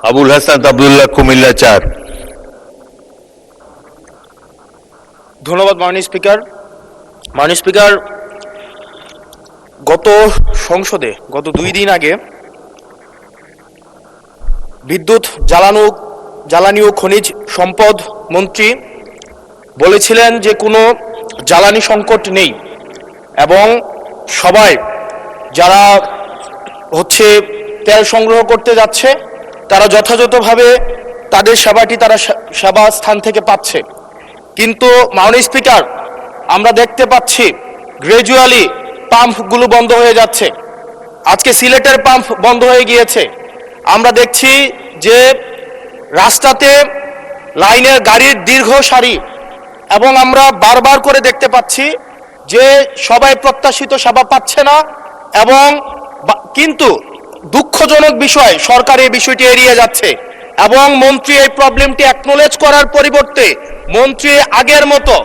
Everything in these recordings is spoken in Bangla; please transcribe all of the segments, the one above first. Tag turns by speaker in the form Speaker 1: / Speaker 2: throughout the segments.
Speaker 1: আবুল হাসান আব্দুল্লাহ, কুমিল্লা 4।
Speaker 2: ধন্যবাদ মাননীয় স্পিকার। মাননীয় স্পিকার, গত সংসদে গত 2 দিন আগে বিদ্যুৎ জ্বালানি ও খনিজ সম্পদ মন্ত্রী বলেছিলেন যে কোনো জ্বালানি সংকট নেই এবং সবাই যারা তেল সংগ্রহ করতে যাচ্ছে তারা যথাযথভাবে তাদের সেবা স্থান থেকে পাচ্ছে। কিন্তু মাননীয় স্পিকার, আমরা দেখতে পাচ্ছি গ্র্যাজুয়ালি পাম্পগুলো বন্ধ হয়ে যাচ্ছে। আজকে সিলেটের পাম্প বন্ধ হয়ে গিয়েছে। আমরা দেখছি যে রাস্তাতে লাইনের গাড়ির দীর্ঘ সারি এবং আমরা বারবার করে দেখতে পাচ্ছি যে সবাই প্রত্যাশিত সেবা পাচ্ছে না এবং কিন্তু দুঃখজনক বিষয়, সরকার এই বিষয়টি এড়িয়ে যাচ্ছে এবং মন্ত্রী এই প্রবলেমটি অ্যাকনোলেজ করার পরিবর্তে মন্ত্রী আগের মতো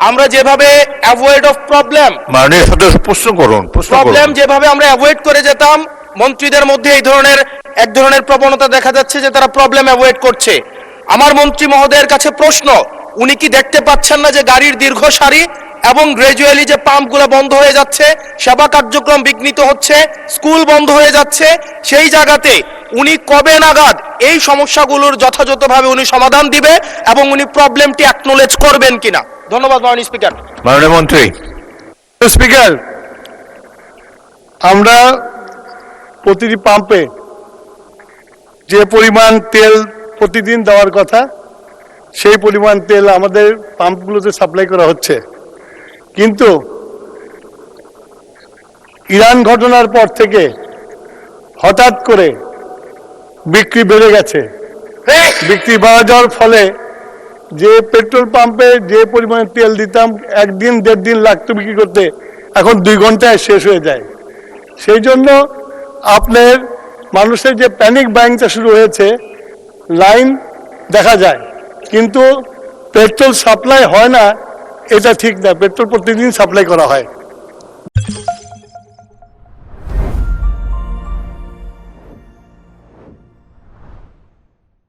Speaker 2: আমরা যেভাবে অ্যাভয়েড অফ প্রবলেম
Speaker 1: মাননীয় সদস্য প্রশ্ন করুন।
Speaker 2: প্রবলেম যেভাবে আমরা অ্যাভয়েড করে যেতাম, মন্ত্রীদের মধ্যে এক ধরনের প্রবণতা দেখা যাচ্ছে যে তারা প্রবলেম অ্যাভয়েড করছে। আমার মন্ত্রী মহোদয়ের কাছে প্রশ্ন, উনি কি দেখতে পাচ্ছেন না যে গাড়ির দীর্ঘ সারি এবং গ্র্যাজুয়ালি যে পাম্পগুলো বন্ধ হয়ে যাচ্ছে, সেবা কার্যক্রম বিঘ্নিত হচ্ছে, স্কুল বন্ধ হয়ে যাচ্ছে? সেই জায়গাতে উনি কবে নাগাদ এই সমস্যাগুলোর যথাযথভাবে উনি সমাধান দিবে এবং উনি প্রবলেমটি অ্যাকনোলেজ করবেন কিনা? ধন্যবাদ মাননীয় স্পিকার।
Speaker 1: মাননীয় মন্ত্রী।
Speaker 3: স্পিকার, আমরা প্রতিটি পাম্পে যে পরিমাণ তেল প্রতিদিন দেওয়ার কথা সেই পরিমাণ তেল আমাদের পাম্পগুলোতে সাপ্লাই করা হচ্ছে, কিন্তু ইরান ঘটনার পর থেকে হঠাৎ করে বিক্রি বেড়ে গেছে। বিক্রি বাড়া যাওয়ার ফলে যে পেট্রোল পাম্পে যে পরিমাণে তেল দিতাম 1 দিন 1.5 দিন লাগতো বিক্রি করতে, এখন 2 ঘন্টায় শেষ হয়ে যায়। সেই জন্য আপনার মানুষের যে প্যানিক বাইংটা শুরু হয়েছে, লাইন দেখা যায় কিন্তু পেট্রোল সাপ্লাই হয় না, এটা ঠিক না। পেট্রোল প্রতিদিন সাপ্লাই করা হয়।